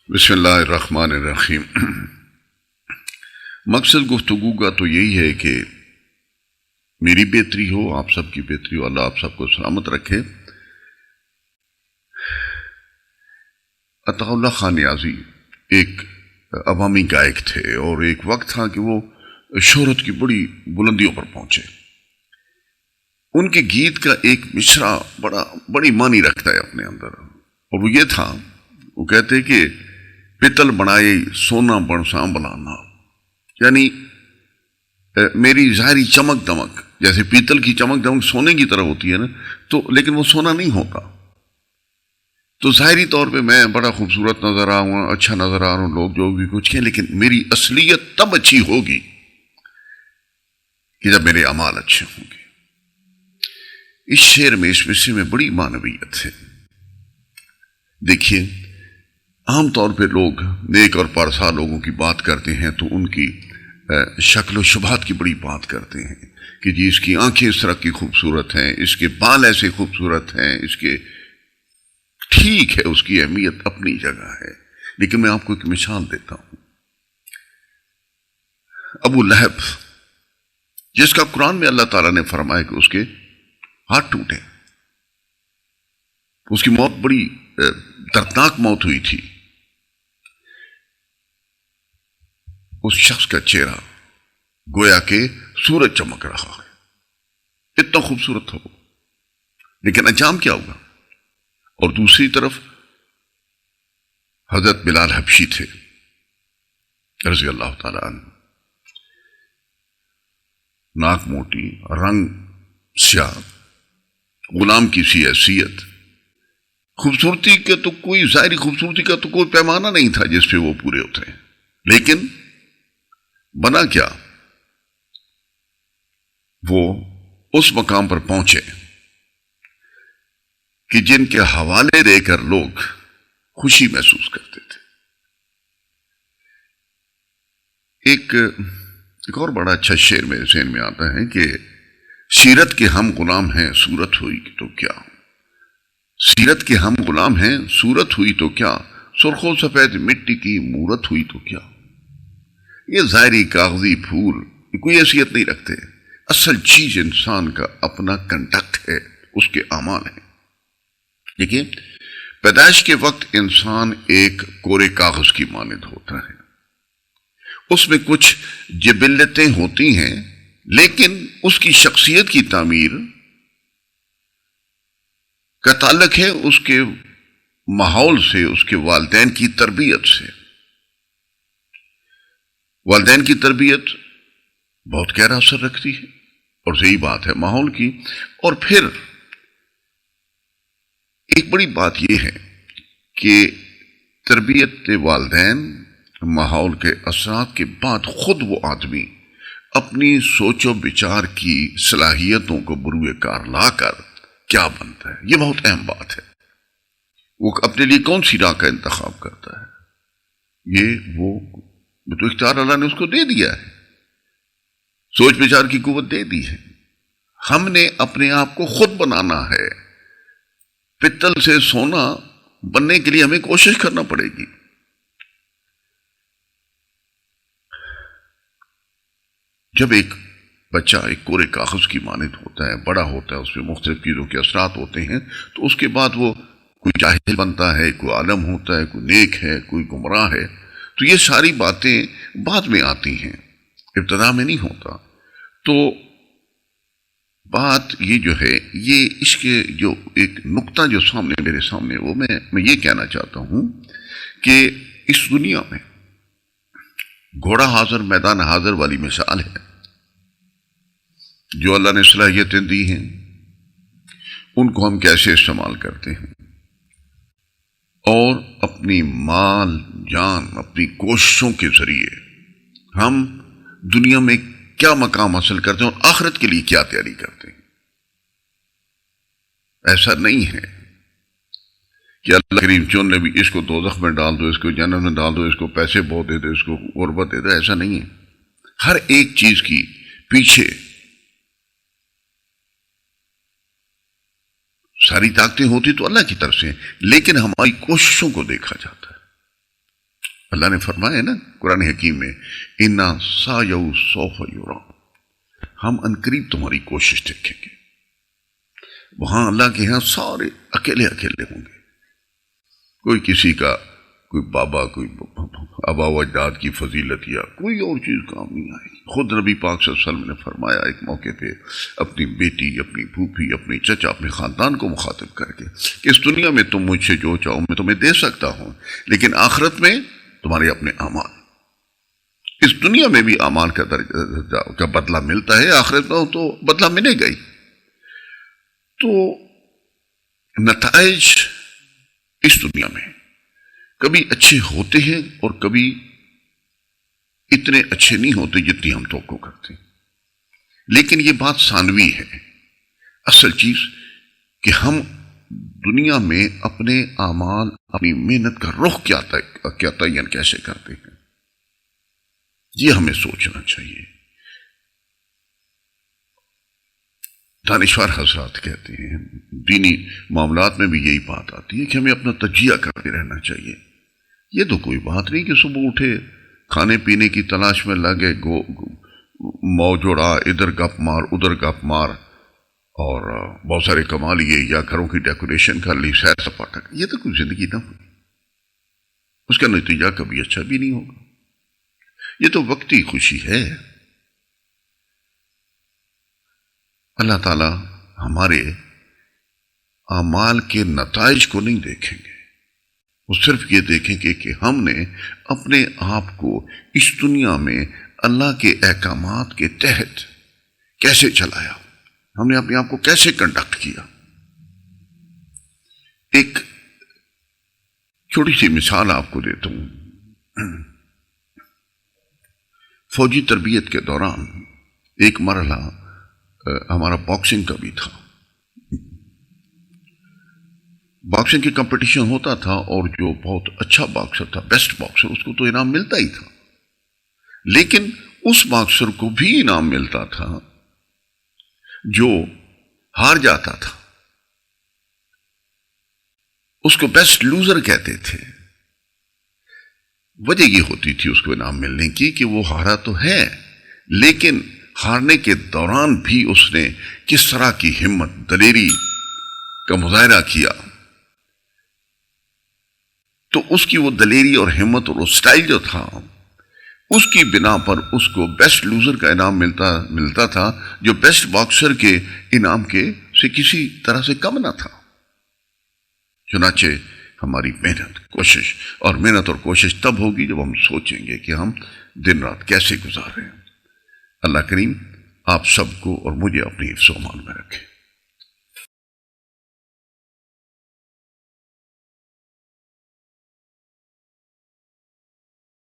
بسم اللہ الرحمن الرحیم۔ مقصد گفتگو کا تو یہی ہے کہ میری بہتری ہو، آپ سب کی بہتری ہو، اللہ آپ سب کو سلامت رکھے۔ عطا اللہ خان نیازی ایک عوامی گائک تھے، اور ایک وقت تھا کہ وہ شہرت کی بڑی بلندیوں پر پہنچے۔ ان کے گیت کا ایک مصرع بڑی معنی رکھتا ہے اپنے اندر، اور وہ یہ تھا، وہ کہتے کہ پتل بنائے سونا بنساں بلانا، یعنی میری ظاہری چمک دمک جیسے پیتل کی چمک دمک سونے کی طرح ہوتی ہے نا، تو لیکن وہ سونا نہیں ہوتا۔ تو ظاہری طور پہ میں بڑا خوبصورت نظر آ رہا ہوں، اچھا نظر آ رہا ہوں، لوگ جو بھی کچھ کہیں، لیکن میری اصلیت تب اچھی ہوگی کہ جب میرے اعمال اچھے ہوں گے۔ اس شعر میں، اس مصرے میں بڑی معنویت ہے۔ دیکھیے، عام طور پہ لوگ نیک اور پارسا لوگوں کی بات کرتے ہیں تو ان کی شکل و شبہات کی بڑی بات کرتے ہیں کہ جی اس کی آنکھیں اس طرح کی خوبصورت ہیں، اس کے بال ایسے خوبصورت ہیں، اس کے ٹھیک ہے، اس کی اہمیت اپنی جگہ ہے۔ لیکن میں آپ کو ایک مثال دیتا ہوں۔ ابو لہب، جس کا قرآن میں اللہ تعالیٰ نے فرمایا کہ اس کے ہاتھ ٹوٹے، اس کی موت بڑی دردناک موت ہوئی تھی۔ اس شخص کا چہرہ گویا کہ سورج چمک رہا ہے، اتنا خوبصورت تھا وہ، لیکن انجام کیا ہوگا؟ اور دوسری طرف حضرت بلال حبشی تھے رضی اللہ تعالیٰ عنہ، ناک موٹی، رنگ سیاہ، غلام کی سی حیثیت، خوبصورتی کا تو کوئی ظاہری خوبصورتی کا تو کوئی پیمانہ نہیں تھا جس پہ وہ پورے اترے، لیکن بنا کیا؟ وہ اس مقام پر پہنچے کہ جن کے حوالے دے کر لوگ خوشی محسوس کرتے تھے۔ ایک اور بڑا اچھا شعر میرے ذہن میں آتا ہے کہ سیرت کے ہم غلام ہیں، صورت ہوئی تو کیا، سیرت کے ہم غلام ہیں، صورت ہوئی تو کیا، سرخ و سفید مٹی کی مورت ہوئی تو کیا۔ یہ ظاہری کاغذی پھول یہ کوئی حیثیت نہیں رکھتے، اصل چیز انسان کا اپنا کنڈکٹ ہے، اس کے اعمال ہیں۔ دیکھیے، پیدائش کے وقت انسان ایک کورے کاغذ کی مانند ہوتا ہے، اس میں کچھ جبلتیں ہوتی ہیں، لیکن اس کی شخصیت کی تعمیر کا تعلق ہے اس کے ماحول سے، اس کے والدین کی تربیت سے۔ والدین کی تربیت بہت گہرا اثر رکھتی ہے، اور صحیح بات ہے ماحول کی۔ اور پھر ایک بڑی بات یہ ہے کہ تربیت والدین، ماحول کے اثرات کے بعد خود وہ آدمی اپنی سوچ و بچار کی صلاحیتوں کو بروئے کار لا کر کیا بنتا ہے، یہ بہت اہم بات ہے۔ وہ اپنے لیے کون سی راہ کا انتخاب کرتا ہے، یہ وہ تو اختیار اللہ نے اس کو دے دیا ہے، سوچ بچار کی قوت دے دی ہے۔ ہم نے اپنے آپ کو خود بنانا ہے۔ پتل سے سونا بننے کے لیے ہمیں کوشش کرنا پڑے گی۔ جب ایک بچہ ایک کورے کاغذ کی مانند ہوتا ہے، بڑا ہوتا ہے، اس میں مختلف چیزوں کے اثرات ہوتے ہیں، تو اس کے بعد وہ کوئی جاہل بنتا ہے، کوئی عالم ہوتا ہے، کوئی نیک ہے، کوئی گمراہ ہے۔ تو یہ ساری باتیں بعد میں آتی ہیں، ابتدا میں نہیں ہوتا۔ تو بات یہ جو ہے، یہ اس کے جو ایک نقطہ جو میرے سامنے وہ میں یہ کہنا چاہتا ہوں کہ اس دنیا میں گھوڑا حاضر میدان حاضر والی مثال ہے۔ جو اللہ نے صلاحیتیں دی ہیں ان کو ہم کیسے استعمال کرتے ہیں، اور اپنی مال جان، اپنی کوششوں کے ذریعے ہم دنیا میں کیا مقام حاصل کرتے ہیں اور آخرت کے لیے کیا تیاری کرتے ہیں۔ ایسا نہیں ہے کہ اللہ کریم چون نے بھی اس کو دوزخ میں ڈال دو، اس کو جنت میں ڈال دو، اس کو پیسے بہت دے دو، اس کو غربت دے دو، ایسا نہیں ہے۔ ہر ایک چیز کی پیچھے ساری طاقتیں ہوتی تو اللہ کی طرف سے، لیکن ہماری کوششوں کو دیکھا جاتا ہے۔ اللہ نے فرمایا نا قرآن حکیم میں اِنَّا سَعْيَهُ سَوْفَ يُرَىٰ، ہم عنقریب تمہاری کوشش دیکھیں گے۔ وہاں اللہ کے ہاں سارے اکیلے اکیلے ہوں گے، کوئی کسی کا، کوئی بابا، کوئی آبا و اجداد کی فضیلت یا کوئی اور چیز کام نہیں آئے گی۔ خود نبی پاک صلی اللہ علیہ وسلم نے فرمایا ایک موقع پہ اپنی بیٹی، اپنی پھوپھی، اپنی چچا، اپنے خاندان کو مخاطب کر کے کہ اس دنیا میں تم مجھ سے جو چاہو میں تمہیں دے سکتا ہوں، لیکن آخرت میں تمہارے اپنے اعمال، اس دنیا میں بھی اعمال کا بدلہ ملتا ہے، آخرت میں تو بدلہ ملے گا ہی۔ تو نتائج اس دنیا میں کبھی اچھے ہوتے ہیں اور کبھی اتنے اچھے نہیں ہوتے جتنی ہم توقع کرتے ہیں، لیکن یہ بات ثانوی ہے۔ اصل چیز کہ ہم دنیا میں اپنے اعمال، اپنی محنت کا رخ کیا تعین کیسے کرتے ہیں، یہ ہمیں سوچنا چاہیے۔ دانشور حضرات کہتے ہیں دینی معاملات میں بھی یہی بات آتی ہے کہ ہمیں اپنا تجزیہ کرتے رہنا چاہیے۔ یہ تو کوئی بات نہیں کہ صبح اٹھے کھانے پینے کی تلاش میں لگے، موج اڑا، ادھر گپ مار ادھر گپ مار، اور بہت سارے کما لیے، یا گھروں کی ڈیکوریشن کر لی، سیر سپاٹا، یہ تو کوئی زندگی نہ ہوئی، اس کا نتیجہ کبھی اچھا بھی نہیں ہوگا۔ یہ تو وقتی خوشی ہے۔ اللہ تعالی ہمارے اعمال کے نتائج کو نہیں دیکھیں گے، وہ صرف یہ دیکھیں گے کہ ہم نے اپنے آپ کو اس دنیا میں اللہ کے احکامات کے تحت کیسے چلایا، ہم نے اپنے آپ کو کیسے کنڈکٹ کیا۔ ایک چھوٹی سی مثال آپ کو دیتا ہوں۔ فوجی تربیت کے دوران ایک مرحلہ ہمارا باکسنگ کا بھی تھا۔ باکسنگ کی کمپٹیشن ہوتا تھا، اور جو بہت اچھا باکسر تھا، بیسٹ باکسر، اس کو تو انعام ملتا ہی تھا، لیکن اس باکسر کو بھی انعام ملتا تھا جو ہار جاتا تھا، اس کو بیسٹ لوزر کہتے تھے۔ وجہ یہ ہوتی تھی اس کو انعام ملنے کی کہ وہ ہارا تو ہے، لیکن ہارنے کے دوران بھی اس نے کس طرح کی ہمت، دلیری کا مظاہرہ کیا، تو اس کی وہ دلیری اور ہمت اور وہ سٹائل جو تھا، اس کی بنا پر اس کو بیسٹ لوزر کا انعام ملتا تھا، جو بیسٹ باکسر کے انعام کے سے کسی طرح سے کم نہ تھا۔ چنانچہ ہماری محنت اور کوشش تب ہوگی جب ہم سوچیں گے کہ ہم دن رات کیسے گزار رہے ہیں۔ اللہ کریم آپ سب کو اور مجھے اپنی حفظ و امان میں رکھے۔